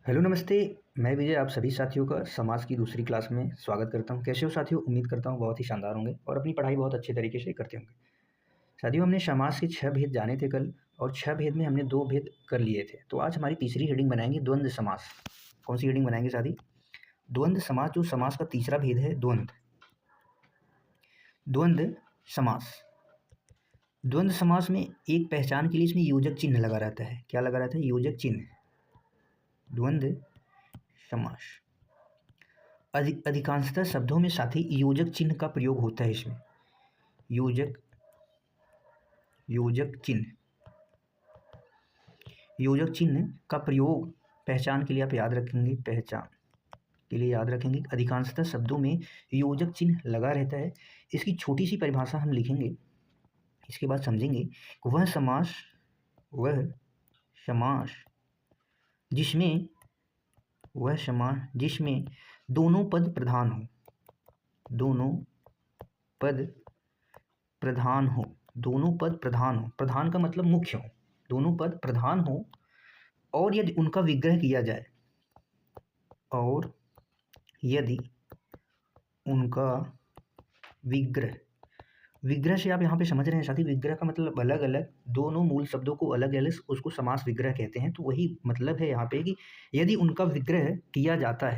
Hello नमस्ते। मैं विजय आप सभी साथियों का समाज की दूसरी क्लास में स्वागत करता हूं। कैसे हो साथियों? उम्मीद करता हूं बहुत ही शानदार होंगे और अपनी पढ़ाई बहुत अच्छे तरीके से करते होंगे। साथियों, हमने समाज के 6 भेद जाने थे कल और 6 भेद में हमने 2 भेद कर लिए थे। तो आज हमारी तीसरी हेडिंग बनाएंगे द्वंद्व समास। कौन सी हेडिंग बनाएंगे साथी? द्वंद्व समास। जो समास का तीसरा भेद है द्वंद्व। द्वंद्व समास। द्वंद्व समास में एक पहचान के लिए इसमें योजक चिन्ह लगा रहता है। क्या लगा रहता है? योजक चिन्ह। द्वंद्व समास अधिकांशतः शब्दों में साथी योजक चिन्ह का प्रयोग होता है। इसमें योजक चिन्ह का प्रयोग पहचान के लिए आप याद रखेंगे। पहचान के लिए याद रखेंगे अधिकांशतः शब्दों में योजक चिन्ह लगा रहता है। इसकी छोटी सी परिभाषा हम लिखेंगे, इसके बाद समझेंगे। वह समास जिसमें दोनों पद प्रधान हो। प्रधान का मतलब मुख्य हो। दोनों पद प्रधान हो और यदि उनका विग्रह किया जाए, विग्रह से आप यहाँ पे समझ रहे हैं साथी। विग्रह का मतलब अलग अलग दोनों मूल शब्दों को अलग अलग उसको समास विग्रह कहते हैं। तो वही मतलब है यहाँ पे कि यदि उनका विग्रह किया जाता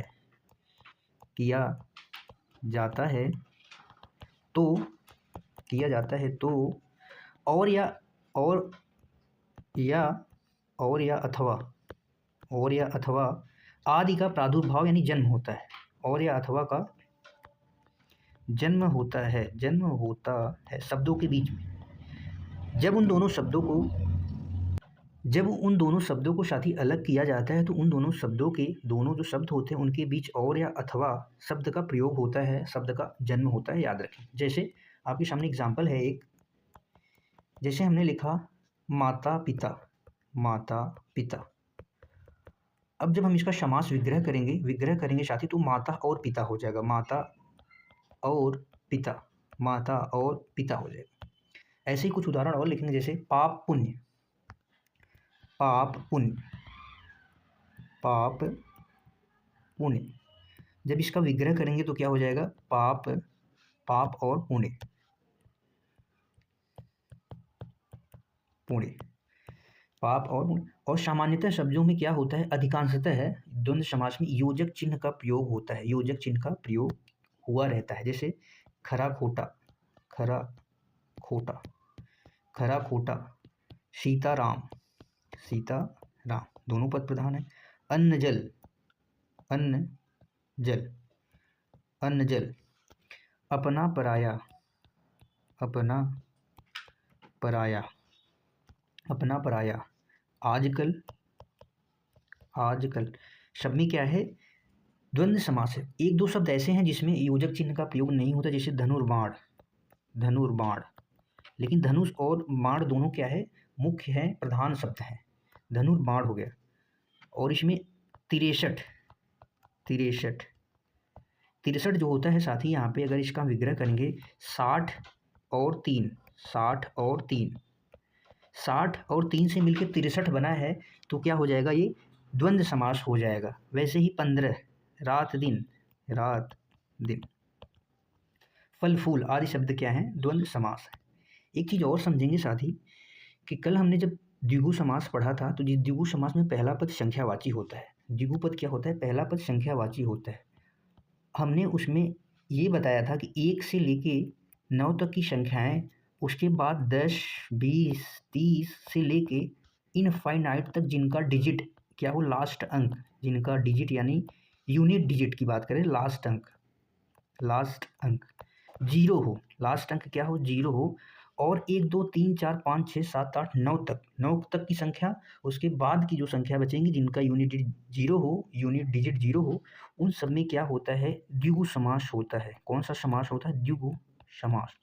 है तो और या अथवा आदि का प्रादुर्भाव यानी जन्म होता है। और या अथवा का जन्म होता है शब्दों के बीच में। जब उन दोनों शब्दों को साथी अलग किया जाता है तो उन दोनों शब्दों के दोनों जो शब्द होते हैं उनके बीच और या अथवा शब्द का प्रयोग होता है, शब्द का जन्म होता है। याद रखें। जैसे आपके सामने एग्जाम्पल है एक, जैसे हमने लिखा माता पिता। अब जब हम इसका समास विग्रह करेंगे साथी तो माता और पिता हो जाएगा। माता और पिता हो जाएगा। ऐसे ही कुछ उदाहरण और लिखेंगे, जैसे पाप पुण्य। जब इसका विग्रह करेंगे तो क्या हो जाएगा? पाप और पुण्य। पाप और पुण्य। और सामान्यतः शब्दों में क्या होता है? अधिकांशतः है द्वंद्व समास में योजक चिन्ह का प्रयोग होता है। योजक चिन्ह का प्रयोग हुआ रहता है। जैसे खरा खोटा, सीताराम, दोनों पद प्रधान है। अन्न जल, अपना पराया, आजकल। सब में क्या है? द्वंद्व समास है। एक दो शब्द ऐसे हैं जिसमें योजक चिन्ह का प्रयोग नहीं होता, जैसे धनुर्बाण। लेकिन धनुष और बाण दोनों क्या है? मुख्य है, प्रधान शब्द हैं। धनुर्बाण हो गया। और इसमें 63 जो होता है साथी, यहाँ पे अगर इसका विग्रह करेंगे 60 और 3 से मिलकर 63 बना है तो क्या हो जाएगा? ये द्वंद्व समास हो जाएगा। वैसे ही 15 रात दिन, फल फूल आदि शब्द क्या है? द्वंद्व समास है। एक चीज और समझेंगे साथी कि कल हमने जब द्विगु समास पढ़ा था तो जिस द्विगु समास में पहला पद संख्यावाची होता है। द्विगु पद क्या होता है? पहला पद संख्यावाची होता है। हमने उसमें ये बताया था कि 1 से लेके 9 तक की संख्याएं, उसके बाद 10, 20, 30 से लेके इनफाइनाइट तक जिनका डिजिट क्या हो? लास्ट अंक, जिनका डिजिट यानी यूनिट डिजिट की बात करें, लास्ट अंक 0 हो। लास्ट अंक क्या हो? 0 हो। और 1, 2, 3, 4, 5, 6, 7, 8, 9 तक की संख्या, उसके बाद की जो संख्या बचेंगी जिनका यूनिट डिजिट 0 हो, उन सब में क्या होता है? द्विगु समास होता है। कौन सा समास होता है? द्विगु समास।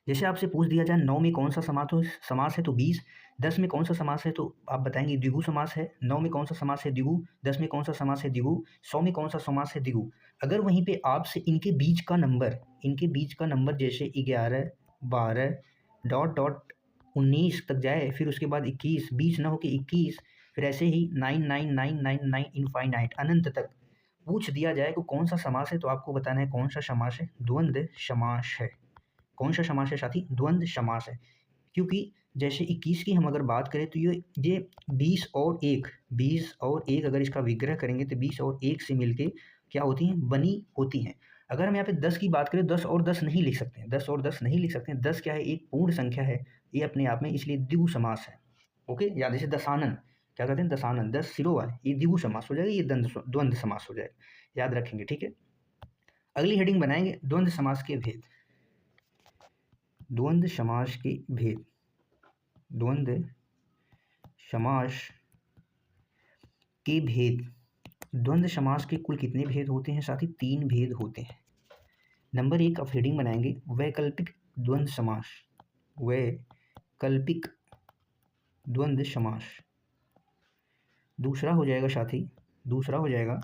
जैसे आपसे पूछ दिया जाए 9 में कौन सा समास है तो 20, 10 में कौन सा समास है तो आप बताएंगे द्विगु समास है। 9 में कौन सा समास है? द्विगु। 10 में कौन सा समास है? द्विगु। 100 में कौन सा समास है? द्विगु। अगर वहीं पे आपसे इनके बीच का नंबर जैसे 11, 12 डॉट 19 तक जाए, फिर उसके बाद 21, 20 ना होके 21, फिर ऐसे ही 99999 इनफाइनाइट अनंत तक पूछ दिया जाए कि कौन सा समास है, तो आपको बताना है कौन सा समास है, द्वंद्व समास है। कौन सा समास है साथी? द्वंद्व समास है। क्योंकि जैसे 21 की हम अगर बात करें तो ये 20 और 1 अगर इसका विग्रह करेंगे तो 20 और 1 से मिलके क्या होती हैं? बनी होती हैं। अगर हम यहाँ पे 10 की बात करें, 10 और 10 नहीं लिख सकते हैं, 10 और 10 नहीं लिख सकते हैं। 10 क्या है? एक पूर्ण संख्या है, ये अपने आप में, इसलिए द्विगु समास है। ओके, या जैसे दशानन, क्या कहते हैं? दशानन, 10 सिरों वाले, ये द्विगु समास हो जाएगा, ये द्वंद्व समास हो जाएगा। याद रखेंगे, ठीक है। अगली हेडिंग बनाएंगे द्वंद्व समास के भेद। द्वंद्व समास के भेद। द्वंद्व समास के भेद। द्वंद्व समास के कुल कितने भेद होते हैं साथी? 3 भेद होते हैं। नंबर 1 आप हेडिंग बनाएंगे वैकल्पिक द्वंद्व समास। वैकल्पिक द्वंद्व समास। दूसरा हो जाएगा साथी, दूसरा हो जाएगा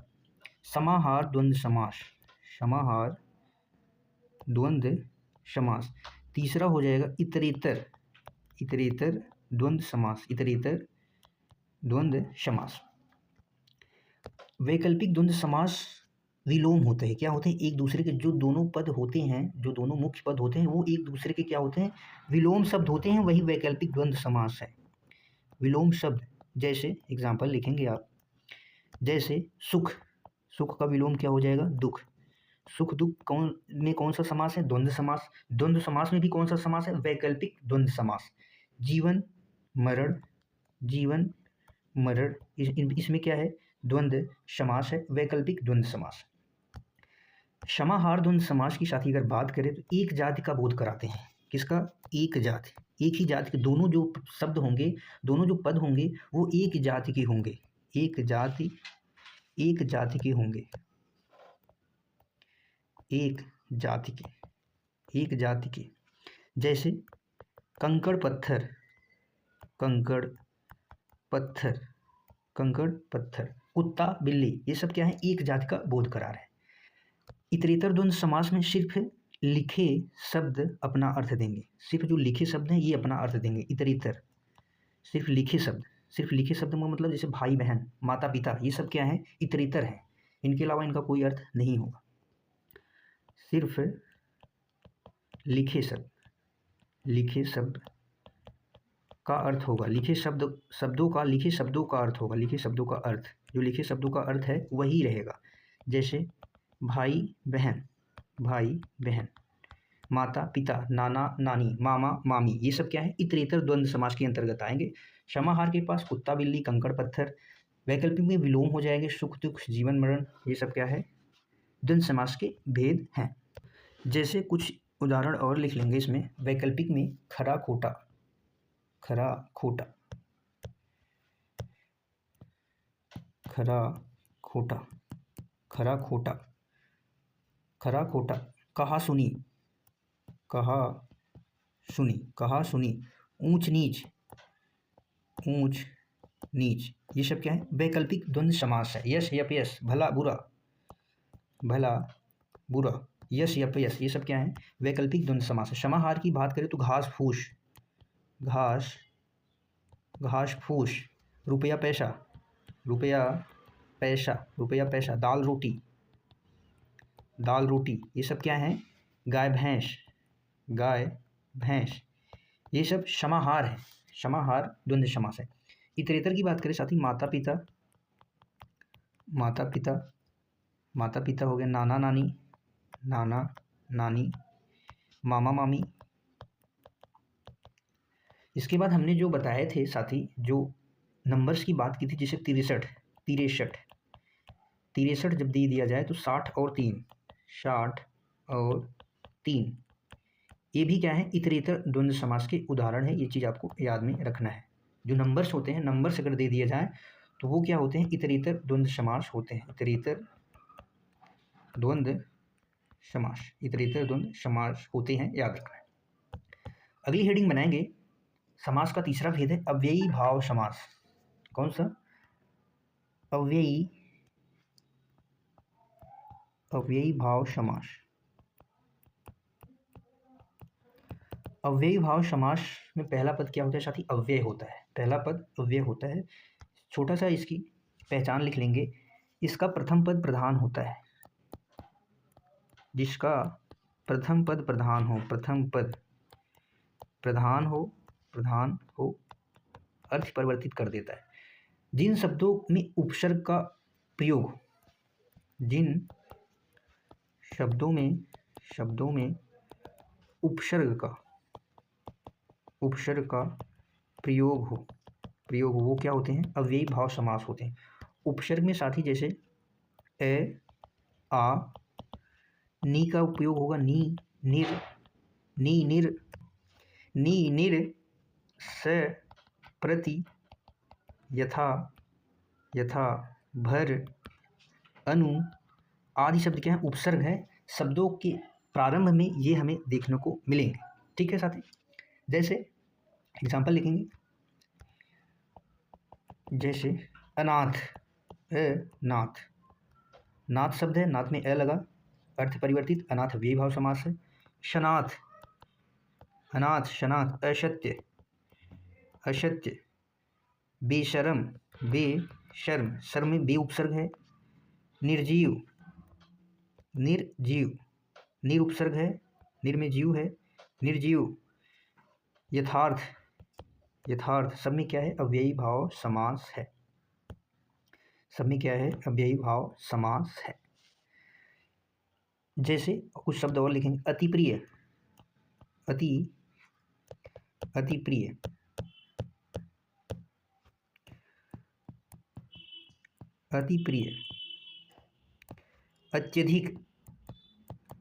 समाहार द्वंद्व समास। समाहार द्वंद्व समास। तीसरा हो जाएगा इतरेतर द्वंद्व समास। इतरेतर द्वंद्व समास। वैकल्पिक द्वंद्व समास विलोम होते हैं। क्या होते हैं? एक दूसरे के जो दोनों पद होते हैं, जो दोनों मुख्य पद होते हैं, वो एक दूसरे के क्या होते हैं? विलोम शब्द होते हैं, वही वैकल्पिक द्वंद्व समास है। विलोम शब्द, जैसे एग्जाम्पल लिखेंगे आप, जैसे सुख, सुख का विलोम क्या हो जाएगा? दुख। सुख दुख कौन सा समास है? द्वंद्व समास। द्वंद्व समास में भी कौन सा समास है? वैकल्पिक द्वंद्व समास। जीवन मरण, जीवन मरण, इसमें क्या है? द्वंद्व समास है, वैकल्पिक द्वंद्व समास। समाहार द्वंद्व समास की साथी अगर बात करें तो एक जाति का बोध कराते हैं। किसका? एक जाति, एक ही जाति के दोनों जो शब्द होंगे, दोनों जो पद होंगे, वो एक जाति के होंगे। एक जाति के होंगे। एक जाति के। जैसे कंकड़ पत्थर, कुत्ता बिल्ली, ये सब क्या है? एक जाति का बोध करा रहे हैं। इतरेतर द्वंद्व समास में सिर्फ लिखे शब्द अपना अर्थ देंगे। सिर्फ जो लिखे शब्द हैं ये अपना अर्थ देंगे। इतरेतर सिर्फ लिखे शब्द में मतलब जैसे भाई बहन, माता पिता, ये सब क्या है? इतरेतर है। इनके अलावा इनका कोई अर्थ नहीं होगा। सिर्फ लिखे शब्द का अर्थ होगा। लिखे शब्दों का अर्थ होगा। लिखे शब्दों का अर्थ, जो लिखे शब्दों का अर्थ है वही रहेगा। जैसे भाई बहन, माता पिता, नाना नानी, मामा मामी, ये सब क्या है? इतरेतर द्वंद्व समास के अंतर्गत आएंगे। समाहार के पास कुत्ता बिल्ली, कंकड़ पत्थर। वैकल्पिक में विलोम हो जाएंगे सुख दुख, जीवन मरण, ये सब क्या है? द्वंद्व समास के भेद हैं। जैसे कुछ उदाहरण और लिख लेंगे इसमें। वैकल्पिक में खरा खोटा, खरा खोटा, कहा सुनी, ऊंच नीच, ये सब क्या है? वैकल्पिक द्वंद्व समास है। यश अपयश, भला बुरा, यश अपयश, ये सब क्या है? वैकल्पिक द्वंद्व समास है। समाहार की बात करें तो घास फूस, रुपया पैसा, दाल रोटी, ये सब क्या है? गाय भैंस, ये सब समाहार है। समाहार द्वंद्व समास है। इतरेतर की बात करें साथी, माता पिता हो गया, नाना नानी, मामा मामी। इसके बाद हमने जो बताए थे साथी, जो नंबर्स की बात की थी, जैसे 63 जब दे दिया जाए तो 60 और 3, ये भी क्या है? इतरेतर द्वंद्व समास के उदाहरण है। ये चीज़ आपको याद में रखना है। जो नंबर्स होते हैं, नंबर्स अगर दे दिए जाए तो वो क्या होते हैं? इतरेतर द्वंद्व समास होते हैं। इतरेतर द्वंद्व समास होते हैं, याद रखना है। अगली हेडिंग बनाएंगे समास का तीसरा भेद है अव्ययी भाव समास। कौन सा? अव्ययी भाव समास। अव्ययी भाव समास में पहला पद क्या होता है साथी? अव्यय होता है। पहला पद अव्यय होता है। छोटा सा इसकी पहचान लिख लेंगे। इसका प्रथम पद प्रधान होता है, जिसका प्रथम पद प्रधान हो, प्रथम पद प्रधान हो अर्थ परिवर्तित कर देता है। जिन शब्दों में उपसर्ग का प्रयोग, जिन शब्दों में उपसर्ग का प्रयोग हो वो क्या होते हैं? अव्ययी भाव समास होते हैं। उपसर्ग में साथी जैसे ए, आ, नी का उपयोग होगा, नी, निर, नी, निर, नी, निर, स, प्रति, यथा, यथा, भर, अनु आदि शब्द क्या है? उपसर्ग है। शब्दों के प्रारंभ में ये हमें देखने को मिलेंगे। ठीक है साथी, जैसे एग्जाम्पल लिखेंगे, जैसे अनाथ, नाथ, नाथ शब्द है, नाथ में ए लगा, अर्थ परिवर्तित, अनाथ अव्ययी भाव समास है। शनाथ, अनाथ, शनाथ, असत्य, असत्य, बेशरम, बेशर्म, शर्म में बे उपसर्ग है। निर्जीव, निर्जीव, निर उपसर्ग है, निर में जीव है, निर्जीव। यथार्थ, यथार्थ, सब में क्या है? अव्ययी भाव समास है। सब में क्या है? अव्ययी भाव समास है। जैसे कुछ शब्द और लिखेंगे, अति प्रिय, अति, अति प्रिय, अति प्रिय, अत्यधिक,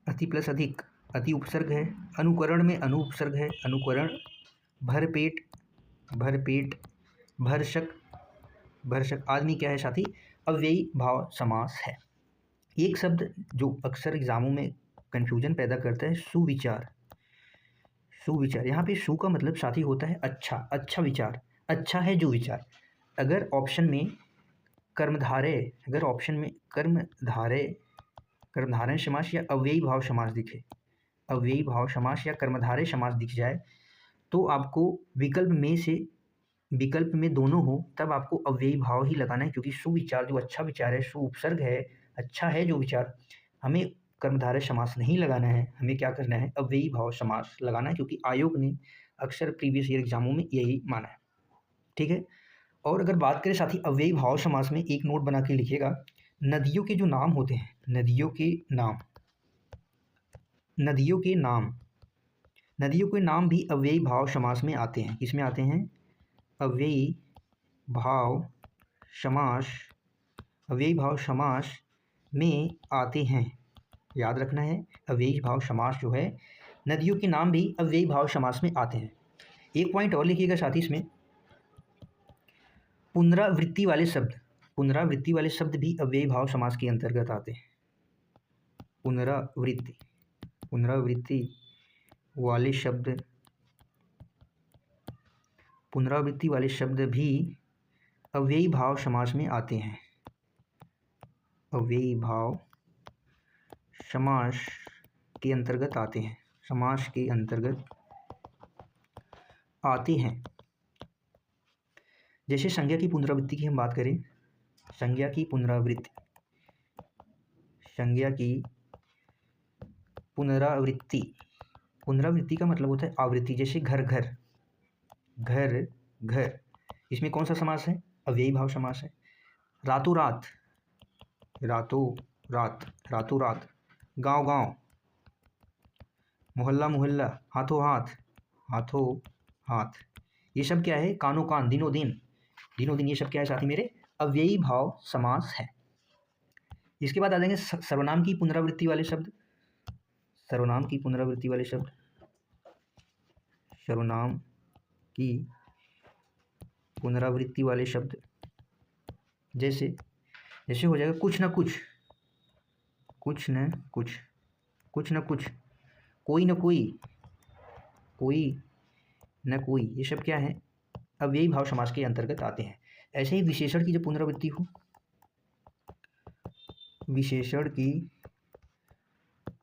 अति प्लस अधिक, अति उपसर्ग है। अनुकरण में अनु उपसर्ग है, अनुकरण। भरपेट, भरपेट, भरसक, भरसक आदमी क्या है साथी? अव्ययी भाव समास है। एक शब्द जो अक्सर एग्जामों में कंफ्यूजन पैदा करता है, सुविचार, सुविचार। यहाँ पे सु का मतलब साथी होता है अच्छा, अच्छा विचार, अच्छा है जो विचार। अगर ऑप्शन में कर्मधारय, अगर ऑप्शन में कर्मधारय, कर्मधारय समास या अव्ययी भाव समास दिखे, अव्ययी भाव समास या कर्मधारय समास दिख जाए, तो आपको विकल्प में दोनों हो तब आपको अव्ययी भाव ही लगाना है, क्योंकि सुविचार जो अच्छा विचार है, सु उपसर्ग है, अच्छा है जो विचार, हमें कर्मधारय समास नहीं लगाना है, हमें क्या करना है? अव्ययी भाव समास लगाना है, क्योंकि आयोग ने अक्सर प्रीवियस ईयर एग्जामों में यही माना है। ठीक है। और अगर बात करें साथी अव्ययी भाव समास में, एक नोट बना के लिखिएगा, नदियों के जो नाम होते हैं, नदियों के नाम, नदियों के नाम, नदियों के नाम भी अव्ययी भाव समास में आते हैं। किसमें आते हैं? अव्ययी भाव समास, अव्ययी भाव समास में आते हैं। याद रखना है, अव्ययी भाव समास जो है, नदियों के नाम भी अव्ययी भाव समास में आते हैं। एक पॉइंट और लिखिएगा साथ ही इसमें, पुनरावृत्ति वाले शब्द, पुनरावृत्ति वाले शब्द भी अव्ययी भाव समास के अंतर्गत आते हैं। पुनरावृत्ति, पुनरावृत्ति वाले शब्द, पुनरावृत्ति वाले शब्द भी अव्ययी भाव समास में आते हैं। अव्ययी भाव समास के अंतर्गत आते हैं, समास के अंतर्गत आते हैं। जैसे संज्ञा की पुनरावृत्ति की हम बात करें, संज्ञा की पुनरावृत्ति, संज्ञा की पुनरावृत्ति, पुनरावृत्ति का मतलब होता है आवृत्ति। जैसे घर घर, घर घर, इसमें कौन सा समास है? अव्ययी भाव समास है। रातों रात, रातों रात, रातों रात, गांव गांव, मोहल्ला मोहल्ला, हाथों हाथ, हाथों हाथ, ये सब क्या है? कानों कान, दिनों दिन, दिनों दिन, ये सब क्या है साथी मेरे? अव्ययी भाव समास है। इसके बाद आ जाएंगे सर्वनाम की पुनरावृत्ति वाले शब्द, सर्वनाम की पुनरावृत्ति वाले शब्द, सर्वनाम की पुनरावृत्ति वाले शब्द, जैसे जैसे हो जाएगा कुछ न कुछ, कुछ न कुछ, कुछ न कुछ, कोई न कोई, कोई न कोई, ये सब क्या है? अव्ययी भाव समास के अंतर्गत आते हैं। ऐसे ही विशेषण की जब पुनरावृत्ति हो, विशेषण की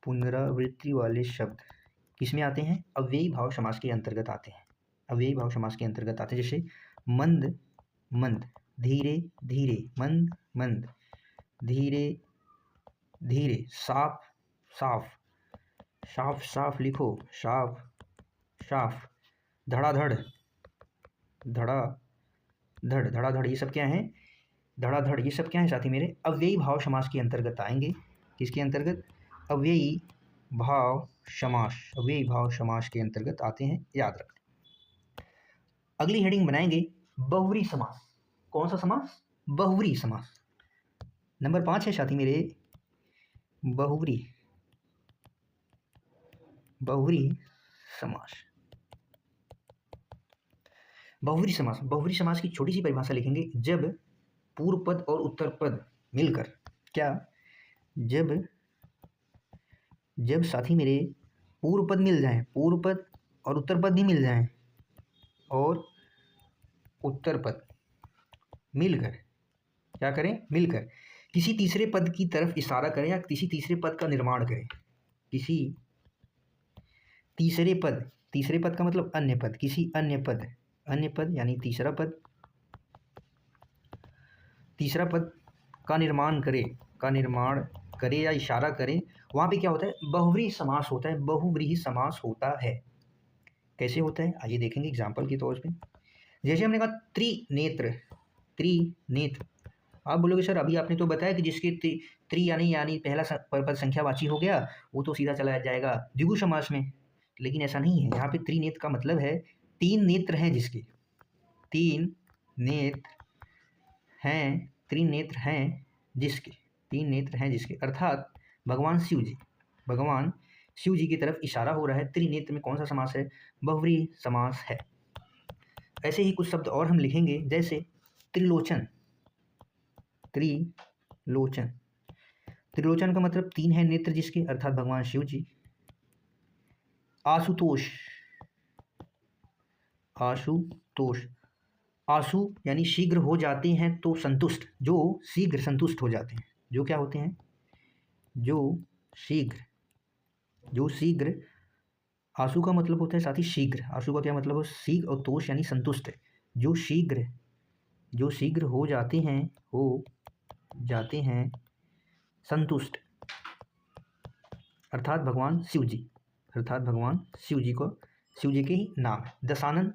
पुनरावृत्ति वाले शब्द किसमें आते हैं? अव्ययी भाव समास के अंतर्गत आते हैं, अव्ययी भाव समास के अंतर्गत आते हैं। जैसे मंद मंद, धीरे धीरे, मंद मंद, धीरे धीरे, साफ साफ, साफ साफ लिखो, साफ साफ, धड़ाधड़, धड़ा धड़, धड़ाधड़, ये सब क्या है? धड़ाधड़, ये सब क्या है साथी मेरे? अव्ययी भाव समास के अंतर्गत आएंगे। किसके अंतर्गत? अव्ययी भाव समास, अव्ययी भाव समास के अंतर्गत आते हैं, याद रखें। अगली हेडिंग बनाएंगे बहुव्रीहि समास। कौन सा समास? बहुव्रीहि समास। नंबर 5 है साथी मेरे बहुव्रीहि, बहुव्रीहि समास। बहुव्रीहि समास, बहुव्रीहि समास की छोटी सी परिभाषा लिखेंगे। जब पूर्व पद और उत्तर पद मिलकर, क्या? जब साथी मेरे पूर्व पद मिल जाएं, पूर्व पद और उत्तर पद भी मिल जाएं, और उत्तर पद मिलकर क्या करें? मिलकर किसी तीसरे पद की तरफ इशारा करें या किसी तीसरे पद का निर्माण करें। किसी तीसरे पद, तीसरे पद का मतलब अन्य पद, किसी अन्य पद, अन्य पद यानी तीसरा पद, तीसरा पद का निर्माण करे, का निर्माण करे या इशारा करे, वहाँ पे क्या होता है? बहुव्रीहि समास होता है, बहुव्रीहि समास होता है। कैसे होता है आइए देखेंगे एग्जाम्पल के तौर पे। जैसे हमने कहा त्रिनेत्र, त्रिनेत्र, आप बोलोगे सर अभी आपने तो बताया कि जिसके त्रि यानी पहला पद संख्यावाची हो गया, वो तो सीधा चला जाएगा द्विगु समास में, लेकिन ऐसा नहीं है। यहाँ पे त्रिनेत्र का मतलब है तीन नेत्र हैं जिसके, तीन नेत्र हैं, त्रिनेत्र हैं जिसके, तीन नेत्र हैं जिसके, अर्थात भगवान शिव जी, भगवान शिव जी की तरफ इशारा हो रहा है। त्रिनेत्र में कौन सा समास है? बहुव्रीहि समास है। ऐसे ही कुछ शब्द और हम लिखेंगे, जैसे त्रिलोचन, त्रिलोचन, त्रिलोचन का मतलब तीन है नेत्र जिसके, अर्थात भगवान शिव जी। आशुतोष, आशुतोष, आशु यानी शीघ्र हो जाते हैं तो संतुष्ट, जो शीघ्र संतुष्ट हो जाते हैं, जो क्या होते हैं? जो शीघ्र, जो शीघ्र, आशु का मतलब होता है साथी शीघ्र, आशु का क्या मतलब है? शीघ्र, और तोष यानी संतुष्ट, जो शीघ्र, जो शीघ्र हो जाते हैं, हो जाते हैं संतुष्ट, अर्थात भगवान शिव जी, अर्थात भगवान शिव जी को, शिव जी के ही नाम है। दशानन,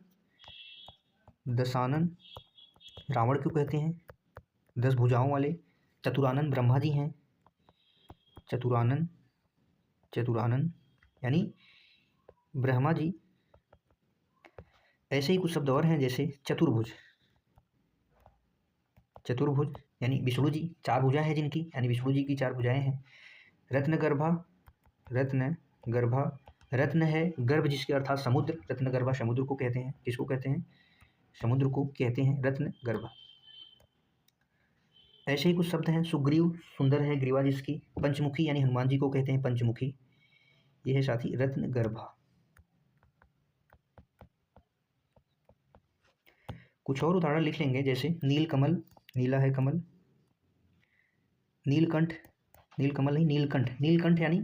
दशानन रावण क्यों कहते हैं? 10 भुजाओं वाले। चतुरानन ब्रह्मा जी हैं, चतुरानन, चतुरानन यानी ब्रह्मा जी। ऐसे ही कुछ शब्द और हैं, जैसे चतुर्भुज, चतुर्भुज यानी विष्णु जी, 4 भुजा है जिनकी, यानी विष्णु जी की 4 भुजाएं हैं। रत्नगर्भा, रत्नगर्भा, रत्न है गर्भ जिसके, अर्थात समुद्र, रत्नगर्भा समुद्र को कहते हैं। किसको कहते हैं? समुद्र को कहते हैं रत्नगर्भा। ऐसे ही कुछ शब्द हैं, सुग्रीव, सुंदर है ग्रीवा जिसकी। पंचमुखी यानी हनुमान जी को कहते हैं पंचमुखी, यह है साथी रत्नगर्भा। कुछ और उदाहरण लिख लेंगे, जैसे नीलकमल, नीला है कमल। नीलकंठ, नीलकमल नहीं नीलकंठ, नीलकंठ यानी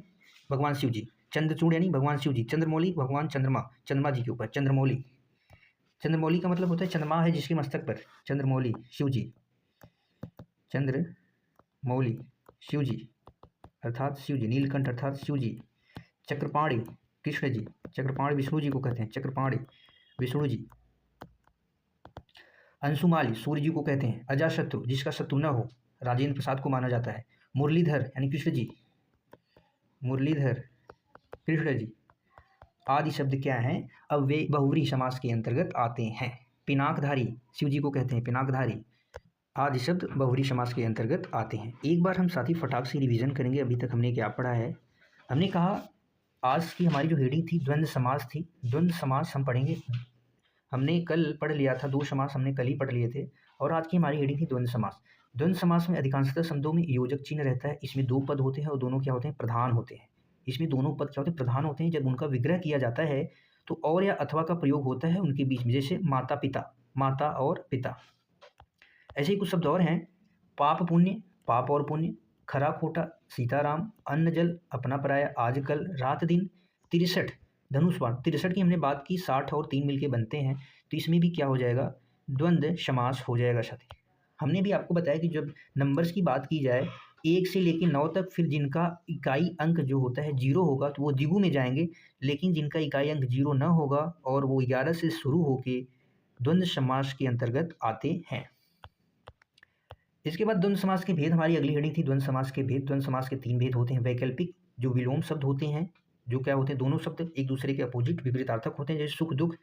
भगवान शिव जी। चंद्रचूड़ यानी भगवान शिव जी। चंद्रमौली भगवान चंद्रमा, चंद्रमा जी के ऊपर चंद्रमौली, चंद्रमौली का मतलब होता है चंद्रमा है जिसके मस्तक पर, चंद्रमौली शिव जी, चंद्रमौली शिव जी अर्थात शिव जी। नीलकंठ अर्थात शिव जी। चक्रपाणि कृष्ण जी, चक्रपाणि विष्णु जी को कहते हैं, चक्रपाणि विष्णु जी। अंशुमाली सूर्य जी को कहते हैं। अजाशत्रु जिसका शत्रु न हो, राजेंद्र प्रसाद को माना जाता है। मुरलीधर यानी कृष्ण जी, मुरलीधर कृष्ण जी आदि शब्द क्या हैं? अव्यय बहुव्रीहि समास के अंतर्गत आते हैं। पिनाकधारी शिव जी को कहते हैं, पिनाकधारी आदि शब्द बहुव्रीहि समास के अंतर्गत आते हैं। एक बार हम साथी फटाक से रिवीजन करेंगे, अभी तक हमने क्या पढ़ा है। हमने कहा आज की हमारी जो हेडिंग थी द्वंद्व समास थी। द्वंद्व समास हम पढ़ेंगे, हमने कल पढ़ लिया था, 2 समास हमने कल ही पढ़ लिए थे, और आज की हमारी हेडिंग थी द्वंद्व समास। द्वंद्व समास में अधिकांशतः शब्दों में योजक चिन्ह रहता है। इसमें 2 पद होते हैं और दोनों क्या होते हैं? प्रधान होते हैं। इसमें दोनों पद क्या होते हैं? प्रधान होते हैं। जब उनका विग्रह किया जाता है तो और या अथवा का प्रयोग होता है उनके बीच में, जैसे माता पिता, माता और पिता। ऐसे ही कुछ शब्द और हैं, पाप पुण्य, पाप और पुण्य, खरा खोटा, सीताराम, अन्न जल, अपना पराया, आजकल, रात दिन, 63 धनुष बाण। 63 की हमने बात की, 60 और 3 मिलके बनते हैं, तो इसमें भी क्या हो जाएगा? द्वंद्व समास हो जाएगा साथी। हमने भी आपको बताया कि जब नंबर्स की बात की जाए 1 से लेके 9 तक, फिर जिनका इकाई अंक जो होता है 0 होगा तो वो द्विगु में जाएँगे, लेकिन जिनका इकाई अंक 0 ना होगा और वो 11 से शुरू होके द्वंद्व समास के अंतर्गत आते हैं। इसके बाद द्वंद्व समास के भेद, हमारी अगली हेडिंग थी द्वंद्व समास के भेद। द्वंद्व समास के 3 भेद होते हैं। वैकल्पिक, जो विलोम शब्द होते हैं, जो क्या होते हैं, दोनों शब्द एक दूसरे के अपोजिट विपरीतार्थक होते हैं, जैसे सुख दुख,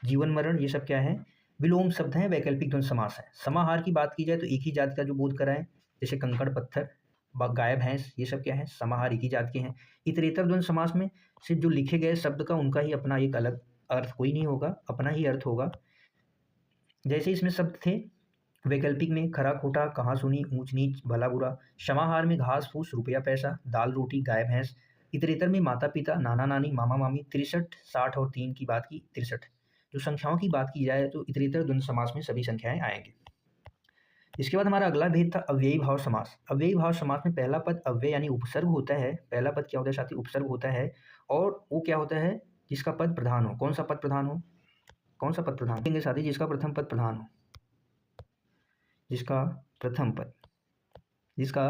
जीवन मरण, ये सब क्या है, विलोम शब्द हैं, वैकल्पिक द्वंद्व समास है। समाहार की बात की जाए तो एक ही जाति का जो बोध कराएं, जैसे कंकड़ पत्थर, गाय भैंस, ये सब क्या है, समाहार एक ही जात के हैं। इतरेतर द्वंद्व समास में सिर्फ जो लिखे गए शब्द का उनका ही अपना एक अलग अर्थ कोई नहीं होगा, अपना ही अर्थ होगा। जैसे इसमें शब्द थे वैकल्पिक में खरा खोटा, कहाँ सुनी, ऊंच नीच, भला बुरा। समाहार में घास फूस, रुपया पैसा, दाल रोटी, गाय भैंस। इतरेतर में माता पिता, नाना नानी, मामा मामी। 63, 60 और 3 की बात की 63। जो संख्याओं की बात की जाए तो इतरेतर द्वंद्व समास में सभी संख्याएं आएंगे। इसके बाद हमारा अगला भेद था अव्ययी भाव समास। अव्ययी भाव समास में पहला पद अव्यय यानी उपसर्ग होता है। पहला पद क्या होता है साथी, उपसर्ग होता है, और वो क्या होता है, जिसका पद प्रधान हो। कौन सा पद प्रधान हो, कौन सा पद प्रधान देंगे साथी, जिसका प्रथम पद प्रधान हो, जिसका प्रथम पद, जिसका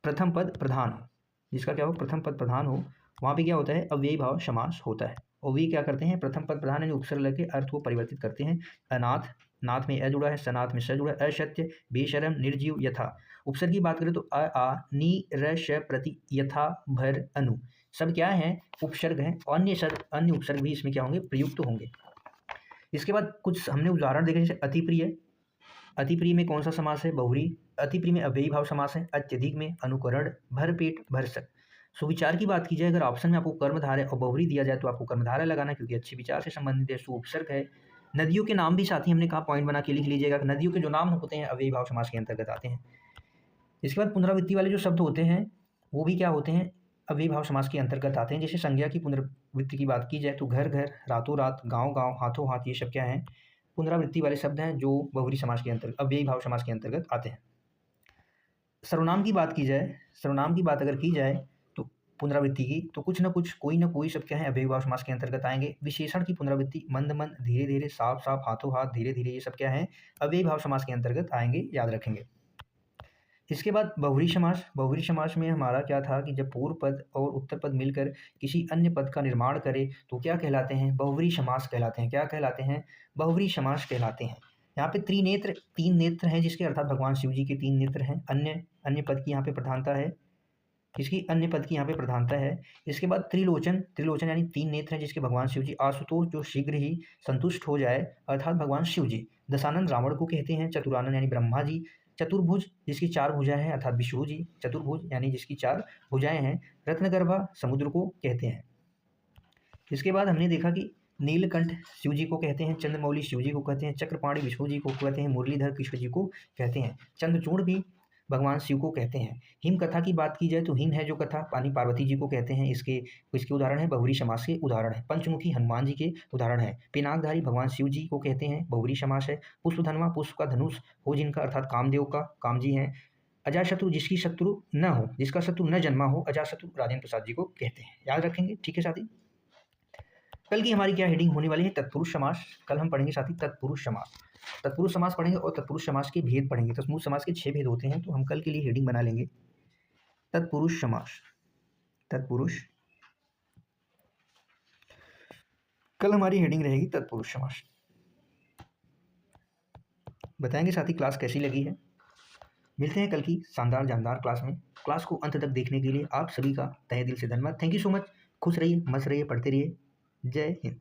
प्रथम पद प्रधान हो, जिसका क्या हो, प्रथम पद प्रधान हो, वहाँ पे क्या होता है, अव्ययी भाव समास होता है। और वे क्या करते हैं, प्रथम पद प्रधान यानी उपसर्ग लेके अर्थ को परिवर्तित करते हैं। अनाथ, नाथ में अ जुड़ा है, सनाथ में स जुड़ा है। असत्य, बेशरम, निर्जीव, यथा। उपसर्ग की बात करें तो अ, आ, नी, र, श, प्रति, यथा, भर, अनु, सब क्या है, उपसर्ग हैं। अन्य उपसर्ग भी इसमें क्या होंगे, प्रयुक्त होंगे। इसके बाद कुछ हमने उदाहरण देखे, जैसे अति प्रिय। अति प्रिय में कौन सा समास है, बहुरी। अति प्रिय में अव्ययी भाव समास है। अत्यधिक में अनुकरण, भरपेट, भरसक। सुविचार की बात की जाए, अगर ऑप्शन में आपको कर्मधारय और बहुरी दिया जाए तो आपको कर्मधारय लगाना, क्योंकि अच्छे विचार से संबंधित है, सु उपसर्ग है। नदियों के नाम भी साथ ही हमने कहा पॉइंट बना के लिख लीजिएगा कि नदियों के जो नाम होते हैं अव्ययी भाव समास के अंतर्गत आते हैं। इसके बाद पुनरावृत्ति वाले जो शब्द होते हैं वो भी क्या होते हैं, अव्ययी भाव समास के अंतर्गत आते हैं। जैसे संज्ञा की पुनरावृत्ति की बात की जाए तो घर घर, रातों रात, गाँव गाँव, हाथों हाथ, ये सब क्या हैं, पुनरावृत्ति वाले शब्द हैं जो बहुरी समास के अंतर्गत, अव्ययी भाव समास के अंतर्गत आते हैं। सर्वनाम की बात की जाए, सर्वनाम की बात अगर की जाए तो पुनरावृत्ति की, तो कुछ ना कुछ, कोई ना कोई शब्द क्या है, अव्ययी भाव समास के अंतर्गत आएंगे। विशेषण की पुनरावृत्ति, मंद मंद, धीरे धीरे, साफ साफ, हाथों हाथ, धीरे धीरे, ये सब क्या है, अव्ययी भाव समास के अंतर्गत आएंगे, याद रखेंगे। इसके बाद बहुव्रीहि समास। बहुव्रीहि समास में हमारा क्या था कि जब पूर्व पद और उत्तर पद मिलकर किसी अन्य पद का निर्माण करे तो क्या कहलाते हैं, बहुव्रीहि समास कहलाते हैं। क्या कहलाते हैं, बहुव्रीहि समास कहलाते हैं। यहाँ पे त्रिनेत्र, 3 नेत्र हैं, जिसके अर्थात भगवान शिव जी के 3 नेत्र हैं। अन्य पद की यहाँ पे प्रधानता है, किसकी, अन्य पद की यहाँ पे प्रधानता है। इसके बाद त्रिलोचन, त्रिलोचन यानी 3 नेत्र हैं जिसके भगवान शिव जी। आशुतोष, जो शीघ्र ही संतुष्ट हो जाए, अर्थात भगवान शिव जी। दशानन, रावण को कहते हैं। चतुरानन यानी ब्रह्मा जी। चतुर्भुज, जिसकी 4 भुजाएं हैं, अर्थात विष्णु जी। चतुर्भुज यानी जिसकी 4 भुजाएं हैं। रत्नगर्भा, समुद्र को कहते हैं। इसके बाद हमने देखा कि नीलकंठ शिव जी को कहते हैं। चंद्रमौली शिव जी को कहते हैं। चक्रपाणी विष्णु जी को कहते हैं। मुरलीधर कृष्ण जी को कहते हैं। चंद्रचूड़ भी भगवान शिव को कहते हैं। हिम कथा की बात की जाए तो हिम है जो कथा, पानी पार्वती जी को कहते हैं। इसके उदाहरण है, बहुव्रीहि समास के उदाहरण है। पंचमुखी हनुमान जी के उदाहरण है। पिनाकधारी भगवान शिव जी को कहते हैं, बहुव्रीहि समास है। पुष्पधनवा, पुष्प का धनुष हो जिनका, अर्थात कामदेव का, काम जी हैं। अजातशत्रु, जिसकी शत्रु न हो, जिसका शत्रु न जन्मा हो, अजातशत्रु राजेंद्र प्रसाद जी को कहते हैं। याद रखेंगे, ठीक है साथी। कल की हमारी क्या हेडिंग होने वाली है, तत्पुरुष समास। कल हम पढ़ेंगे साथी तत्पुरुष समास। तत्पुरुष समास पढ़ेंगे और तत्पुरुष समास के भेद पढ़ेंगे। तत्पुरुष समास के 6 भेद होते हैं, तो हम कल के लिए हेडिंग बना लेंगे तत्पुरुष समास। तत्पुरुष, कल हमारी हेडिंग रहेगी तत्पुरुष समास। बताएंगे साथी क्लास कैसी लगी है। मिलते हैं कल की शानदार जानदार क्लास में। क्लास को अंत तक देखने के लिए आप सभी का तहे दिल से धन्यवाद। Thank you so much. खुश रहिए, मस्त रहिए, पढ़ते रहिए। जय हिंद।